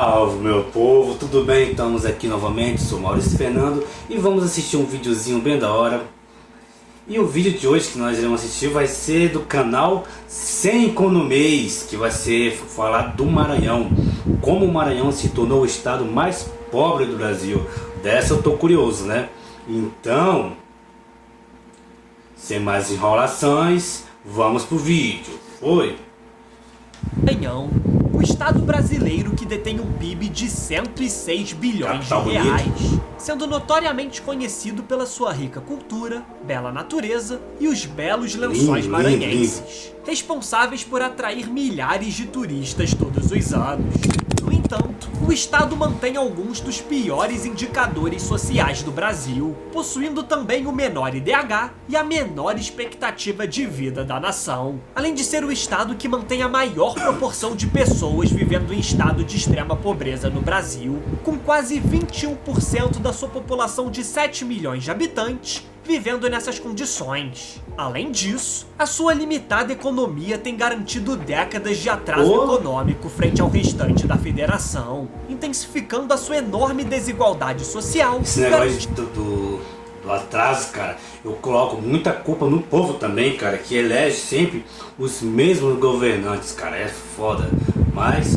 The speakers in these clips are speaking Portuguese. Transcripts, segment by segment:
Salve meu povo, tudo bem? Estamos aqui novamente, sou Maurício Fernando e vamos assistir um videozinho bem da hora. E o vídeo de hoje que nós iremos assistir vai ser do canal Sem Economês, que vai ser falar do Maranhão, como o Maranhão se tornou o estado mais pobre do Brasil. Dessa eu tô curioso, né? Então, sem mais enrolações, vamos pro vídeo. Foi! Maranhão, o estado brasileiro que detém um PIB de 106 bilhões de reais, sendo notoriamente conhecido pela sua rica cultura, bela natureza e os belos lençóis maranhenses, responsáveis por atrair milhares de turistas todos os anos. No entanto, o estado mantém alguns dos piores indicadores sociais do Brasil, possuindo também o menor IDH e a menor expectativa de vida da nação, além de ser o estado que mantém a maior proporção de pessoas vivendo em estado de extrema pobreza no Brasil, com quase 21% da sua população de 7 milhões de habitantes vivendo nessas condições. Além disso, a sua limitada economia tem garantido décadas de atraso econômico frente ao restante da federação, intensificando a sua enorme desigualdade social. Esse negócio do atraso, cara, eu coloco muita culpa no povo também, cara, que elege sempre os mesmos governantes, cara, é foda, mas...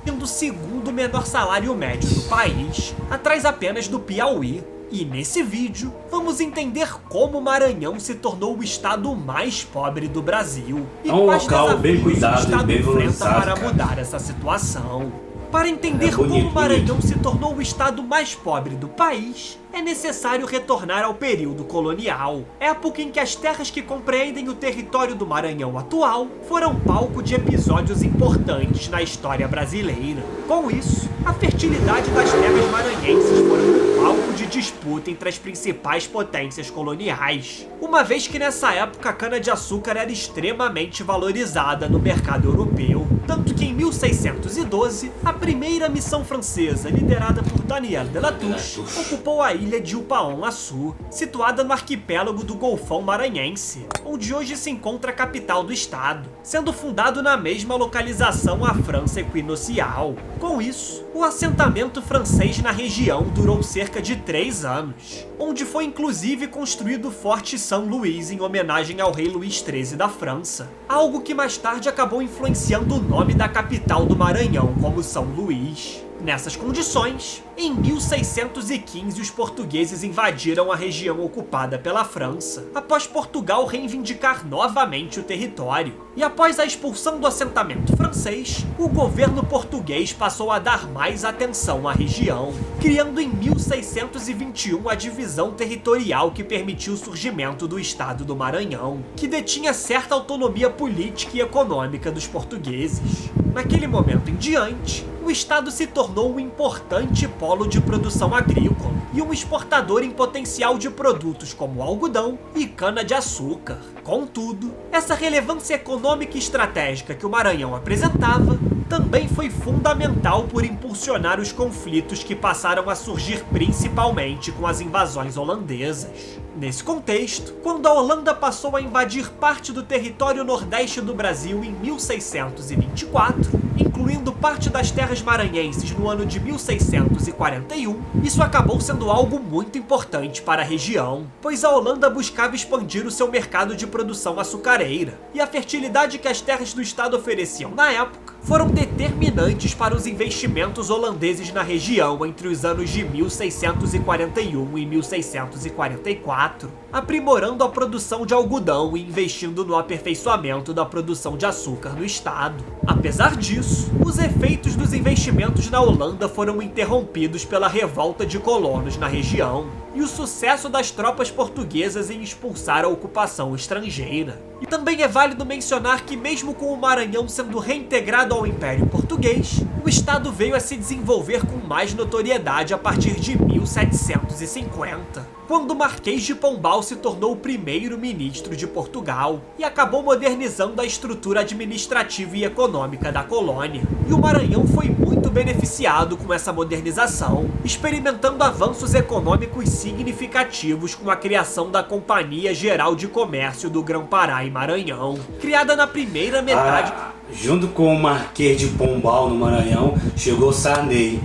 Tendo o segundo menor salário médio do país, atrás apenas do Piauí. E nesse vídeo, vamos entender como o Maranhão se tornou o estado mais pobre do Brasil e quais desafios o estado enfrenta para mudar essa situação. Para entender como o Maranhão se tornou o estado mais pobre do país, é necessário retornar ao período colonial, época em que as terras que compreendem o território do Maranhão atual foram palco de episódios importantes na história brasileira. Com isso, a fertilidade das terras maranhenses foram palco de disputa entre as principais potências coloniais, uma vez que nessa época a cana-de-açúcar era extremamente valorizada no mercado europeu, tanto que em 1612, a primeira missão francesa, liderada por Daniel de Latouche, ocupou a ilha de Upaon-Açu, situada no arquipélago do Golfão Maranhense, onde hoje se encontra a capital do estado, sendo fundado na mesma localização a França Equinocial. Com isso, o assentamento francês na região durou cerca de 3 anos, onde foi inclusive construído o Forte São Luís em homenagem ao rei Luís XIII da França, algo que mais tarde acabou influenciando o nome da capital do Maranhão como São Luís. Nessas condições, em 1615 os portugueses invadiram a região ocupada pela França, após Portugal reivindicar novamente o território. E após a expulsão do assentamento francês, o governo português passou a dar mais atenção à região, criando em 1621 a divisão territorial que permitiu o surgimento do estado do Maranhão, que detinha certa autonomia política e econômica dos portugueses. Naquele momento em diante, o estado se tornou um importante polo de produção agrícola e um exportador em potencial de produtos como algodão e cana-de-açúcar. Contudo, essa relevância econômica e estratégica que o Maranhão apresentava também foi fundamental por impulsionar os conflitos que passaram a surgir principalmente com as invasões holandesas. Nesse contexto, quando a Holanda passou a invadir parte do território nordeste do Brasil em 1624, incluindo parte das terras maranhenses no ano de 1641, isso acabou sendo algo muito importante para a região, pois a Holanda buscava expandir o seu mercado de produção açucareira, e a fertilidade que as terras do estado ofereciam na época foram determinantes para os investimentos holandeses na região entre os anos de 1641 e 1644, aprimorando a produção de algodão e investindo no aperfeiçoamento da produção de açúcar no estado. Apesar disso, os efeitos dos investimentos na Holanda foram interrompidos pela revolta de colonos na região e o sucesso das tropas portuguesas em expulsar a ocupação estrangeira. E também é válido mencionar que, mesmo com o Maranhão sendo reintegrado ao Império Português, o estado veio a se desenvolver com mais notoriedade a partir de 1750, quando o Marquês de Pombal se tornou o primeiro-ministro de Portugal e acabou modernizando a estrutura administrativa e econômica da colônia. E o Maranhão foi muito beneficiado com essa modernização, experimentando avanços econômicos significativos com a criação da Companhia Geral de Comércio do Grão-Pará e Maranhão, criada na primeira metade... Junto com o Marquês de Pombal no Maranhão, chegou Sarney.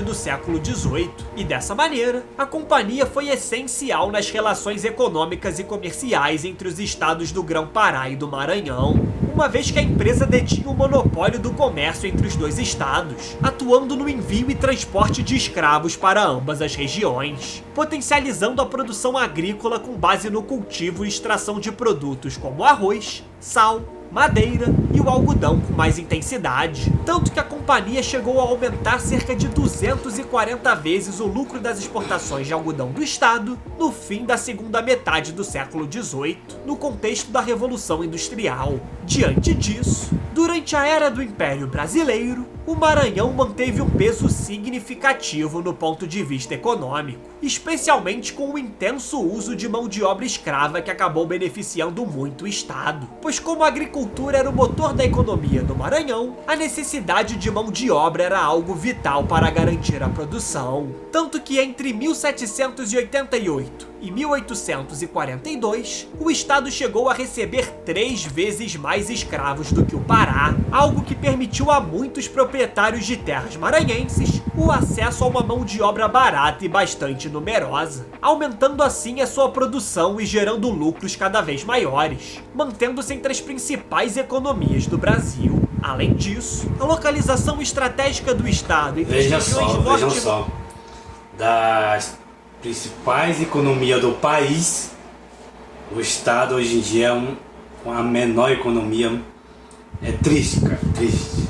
Do século XVIII, e dessa maneira, a companhia foi essencial nas relações econômicas e comerciais entre os estados do Grão-Pará e do Maranhão, uma vez que a empresa detinha o monopólio do comércio entre os dois estados, atuando no envio e transporte de escravos para ambas as regiões, potencializando a produção agrícola com base no cultivo e extração de produtos como arroz, sal, madeira e o algodão com mais intensidade, tanto que a companhia chegou a aumentar cerca de 240 vezes o lucro das exportações de algodão do estado no fim da segunda metade do século XVIII, no contexto da Revolução Industrial. Diante disso, durante a era do Império Brasileiro, o Maranhão manteve um peso significativo no ponto de vista econômico, especialmente com o intenso uso de mão de obra escrava que acabou beneficiando muito o estado, pois como a agricultura era o motor da economia do Maranhão, a necessidade de mão de obra era algo vital para garantir a produção, tanto que entre 1788 e 1842, o estado chegou a receber 3 vezes mais escravos do que o Pará, algo que permitiu a muitos proprietários de terras maranhenses o acesso a uma mão de obra barata e bastante numerosa, aumentando assim a sua produção e gerando lucros cada vez maiores, mantendo-se entre as principais economias do Brasil. Além disso, a localização estratégica do estado entre as regiões norte... Vejam só, das principais economias do país, o estado hoje em dia é com a menor economia. É triste, cara, triste.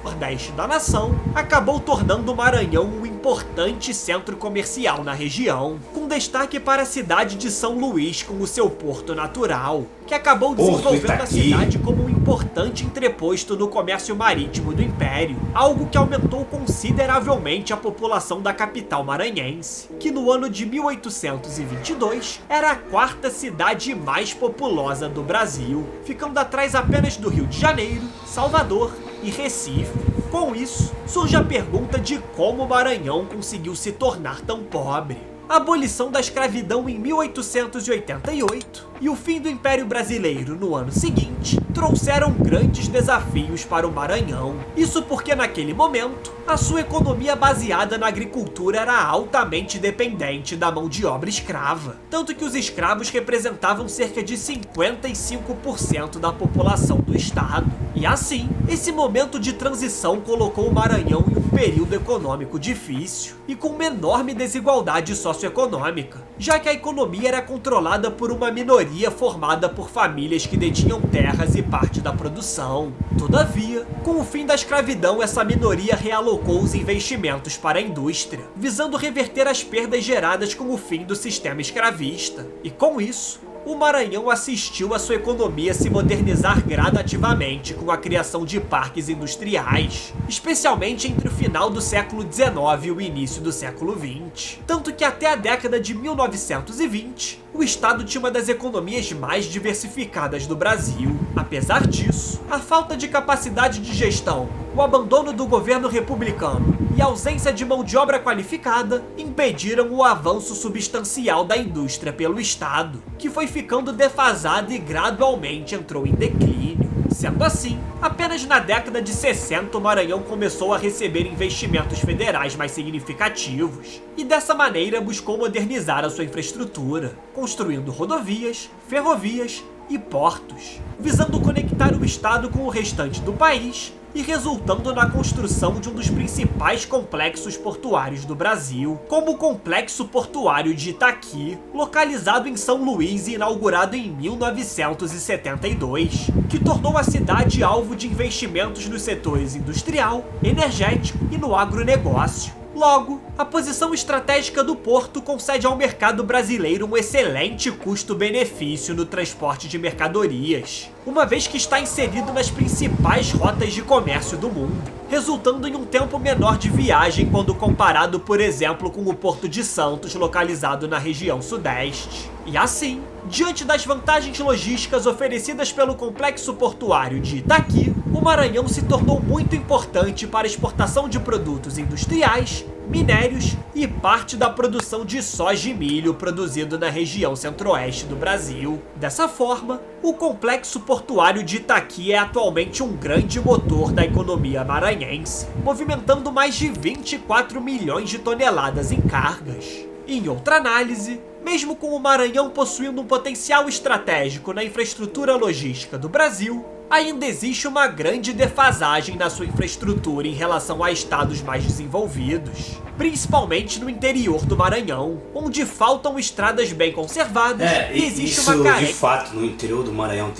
Nordeste da nação, acabou tornando o Maranhão um importante centro comercial na região, com destaque para a cidade de São Luís com o seu porto natural, que acabou desenvolvendo a cidade como um importante entreposto no comércio marítimo do Império, algo que aumentou consideravelmente a população da capital maranhense, que no ano de 1822 era a 4ª cidade mais populosa do Brasil, ficando atrás apenas do Rio de Janeiro, Salvador e Recife. Com isso, surge a pergunta de como o Maranhão conseguiu se tornar tão pobre. A abolição da escravidão em 1888 e o fim do Império Brasileiro no ano seguinte trouxeram grandes desafios para o Maranhão. Isso porque naquele momento, a sua economia baseada na agricultura era altamente dependente da mão de obra escrava, tanto que os escravos representavam cerca de 55% da população do estado. E assim, esse momento de transição colocou o Maranhão em um período econômico difícil e com uma enorme desigualdade socioeconômica, já que a economia era controlada por uma minoria formada por famílias que detinham terras e parte da produção. Todavia, com o fim da escravidão, essa minoria realocou os investimentos para a indústria, visando reverter as perdas geradas com o fim do sistema escravista. E com isso, o Maranhão assistiu a sua economia se modernizar gradativamente com a criação de parques industriais, especialmente entre o final do século XIX e o início do século XX. Tanto que até a década de 1920, o estado tinha uma das economias mais diversificadas do Brasil. Apesar disso, a falta de capacidade de gestão, o abandono do governo republicano e a ausência de mão de obra qualificada impediram o avanço substancial da indústria pelo estado, que foi ficando defasado e gradualmente entrou em declínio. Sendo assim, apenas na década de 60 o Maranhão começou a receber investimentos federais mais significativos e dessa maneira buscou modernizar a sua infraestrutura, construindo rodovias, ferrovias e portos, visando conectar o estado com o restante do país e resultando na construção de um dos principais complexos portuários do Brasil, como o Complexo Portuário de Itaqui, localizado em São Luís e inaugurado em 1972, que tornou a cidade alvo de investimentos nos setores industrial, energético e no agronegócio. Logo, a posição estratégica do porto concede ao mercado brasileiro um excelente custo-benefício no transporte de mercadorias, uma vez que está inserido nas principais rotas de comércio do mundo, resultando em um tempo menor de viagem quando comparado, por exemplo, com o Porto de Santos, localizado na região sudeste. E assim, diante das vantagens logísticas oferecidas pelo complexo portuário de Itaqui, o Maranhão se tornou muito importante para a exportação de produtos industriais, minérios e parte da produção de soja e milho produzido na região centro-oeste do Brasil. Dessa forma, o complexo portuário de Itaqui é atualmente um grande motor da economia maranhense, movimentando mais de 24 milhões de toneladas em cargas. Em outra análise, mesmo com o Maranhão possuindo um potencial estratégico na infraestrutura logística do Brasil, ainda existe uma grande defasagem na sua infraestrutura em relação a estados mais desenvolvidos, principalmente no interior do Maranhão, onde faltam estrada bem conservadas e existe uma carência. De fato, no interior do Maranhão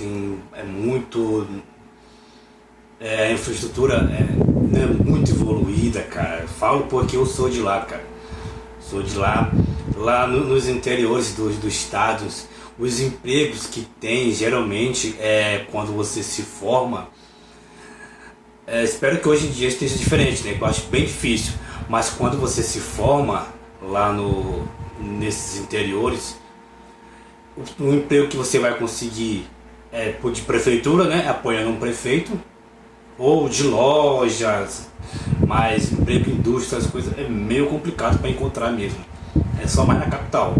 a infraestrutura não é muito evoluída, cara. Falo porque eu sou de lá, cara. Sou de lá. Lá nos interiores dos estados, os empregos que tem, geralmente, quando você se forma, espero que hoje em dia esteja diferente, né? Eu acho bem difícil, mas quando você se forma lá nesses interiores, o emprego que você vai conseguir de prefeitura, né? Apoiando um prefeito, ou de lojas, mas emprego em indústria, essas coisas, é meio complicado para encontrar mesmo. É só mais na capital.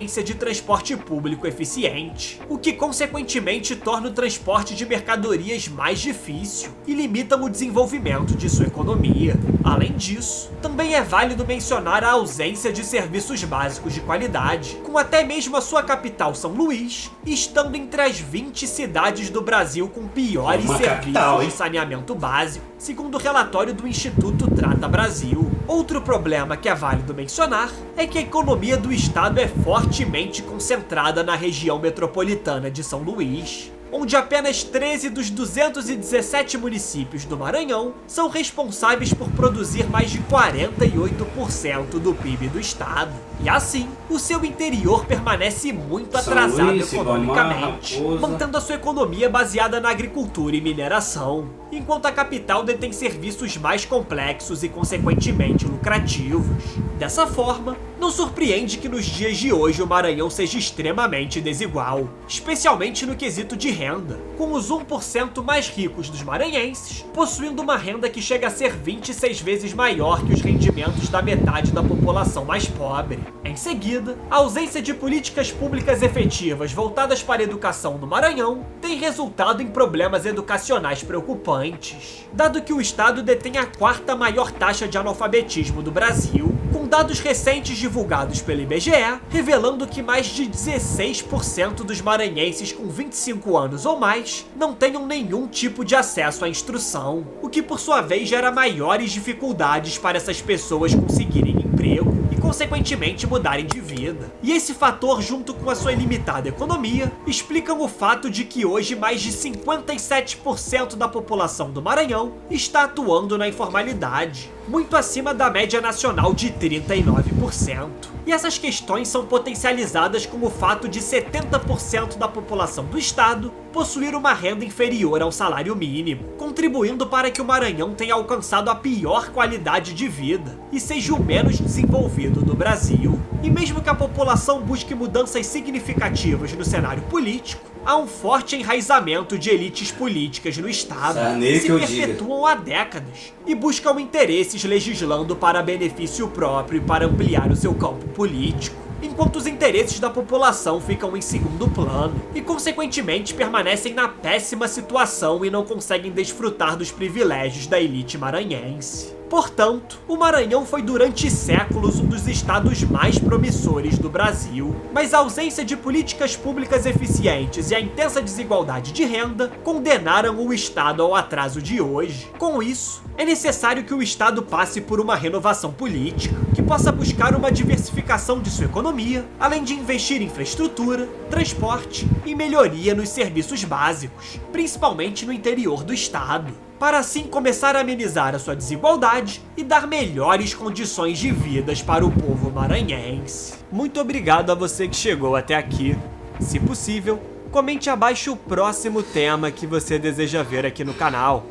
De transporte público eficiente, o que consequentemente torna o transporte de mercadorias mais difícil e limita o desenvolvimento de sua economia. Além disso, também é válido mencionar a ausência de serviços básicos de qualidade, com até mesmo a sua capital, São Luís, estando entre as 20 cidades do Brasil com piores serviços de saneamento básico, segundo o relatório do Instituto Trata Brasil. Outro problema que é válido mencionar é que a economia do estado é fortemente concentrada na região metropolitana de São Luís, onde apenas 13 dos 217 municípios do Maranhão são responsáveis por produzir mais de 48% do PIB do estado. E assim, o seu interior permanece muito atrasado economicamente, mantendo a sua economia baseada na agricultura e mineração, enquanto a capital detém serviços mais complexos e consequentemente lucrativos. Dessa forma, não surpreende que nos dias de hoje o Maranhão seja extremamente desigual, especialmente no quesito de renda, com os 1% mais ricos dos maranhenses possuindo uma renda que chega a ser 26 vezes maior que os rendimentos da metade da população mais pobre. Em seguida, a ausência de políticas públicas efetivas voltadas para a educação no Maranhão tem resultado em problemas educacionais preocupantes, dado que o estado detém a 4ª maior taxa de analfabetismo do Brasil, com dados recentes divulgados pelo IBGE revelando que mais de 16% dos maranhenses com 25 anos ou mais não tenham nenhum tipo de acesso à instrução, o que por sua vez gera maiores dificuldades para essas pessoas conseguirem emprego e consequentemente mudarem de vida. E esse fator, junto com a sua ilimitada economia, explicam o fato de que hoje mais de 57% da população do Maranhão está atuando na informalidade, muito acima da média nacional de 39%. E essas questões são potencializadas com o fato de 70% da população do estado possuir uma renda inferior ao salário mínimo, contribuindo para que o Maranhão tenha alcançado a pior qualidade de vida e seja o menos desenvolvido do Brasil. E mesmo que a população busque mudanças significativas no cenário político, há um forte enraizamento de elites políticas no estado que se perpetuam há décadas e buscam interesses legislando para benefício próprio e para ampliar o seu campo político, enquanto os interesses da população ficam em segundo plano e, consequentemente, permanecem na péssima situação e não conseguem desfrutar dos privilégios da elite maranhense. Portanto, o Maranhão foi durante séculos um dos estados mais promissores do Brasil, mas a ausência de políticas públicas eficientes e a intensa desigualdade de renda condenaram o estado ao atraso de hoje. Com isso, é necessário que o estado passe por uma renovação política, que possa buscar uma diversificação de sua economia, além de investir em infraestrutura, transporte e melhoria nos serviços básicos, principalmente no interior do estado, para assim começar a amenizar a sua desigualdade e dar melhores condições de vida para o povo maranhense. Muito obrigado a você que chegou até aqui. Se possível, comente abaixo o próximo tema que você deseja ver aqui no canal.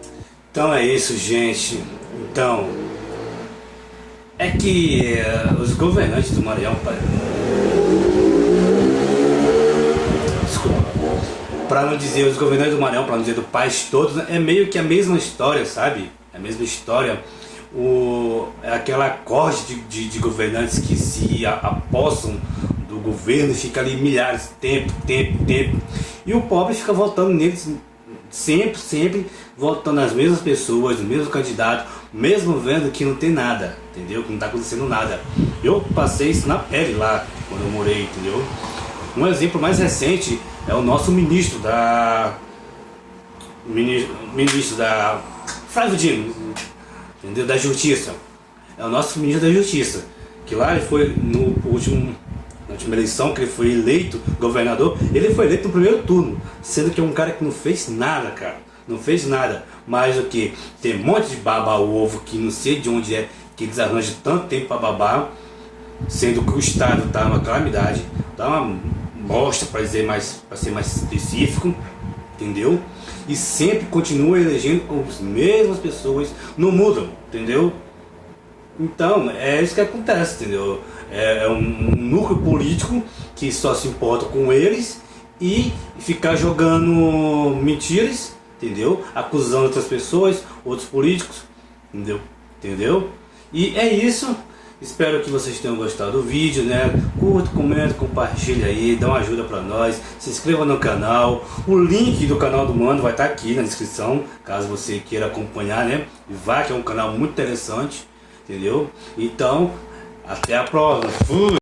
Então é isso, gente. Então, é que os governantes do Maranhão Pra não dizer os governantes do Maranhão, pra não dizer do país todo, é meio que a mesma história, sabe? É a mesma história. É aquela corte de governantes que se apossam do governo e fica ali milhares, tempo. E o pobre fica votando neles sempre votando nas mesmas pessoas, no mesmo candidato, mesmo vendo que não tem nada, entendeu? Que não tá acontecendo nada. Eu passei isso na pele lá, quando eu morei, entendeu? Um exemplo mais recente é o nosso ministro da Flávio Dino, entendeu? Da Justiça. É o nosso ministro da Justiça, que lá ele foi na última eleição que ele foi eleito governador, ele foi eleito no primeiro turno, sendo que é um cara que não fez nada, cara, não fez nada, mas o que? Tem um monte de baba-ovo que não sei de onde é que eles arranjam tanto tempo para babar, sendo que o Estado tá uma calamidade, tá uma bosta para ser mais específico, entendeu? E sempre continua elegendo as mesmas pessoas, não mudam, entendeu? Então, é isso que acontece, entendeu? É um núcleo político que só se importa com eles e ficar jogando mentiras, entendeu? Acusando outras pessoas, outros políticos, entendeu? E é isso. Espero que vocês tenham gostado do vídeo, né? Curta, comenta, compartilha aí, dá uma ajuda pra nós, se inscreva no canal. O link do canal do Mano vai estar aqui na descrição, caso você queira acompanhar, né? E vá, que é um canal muito interessante, entendeu? Então, até a próxima. Fui!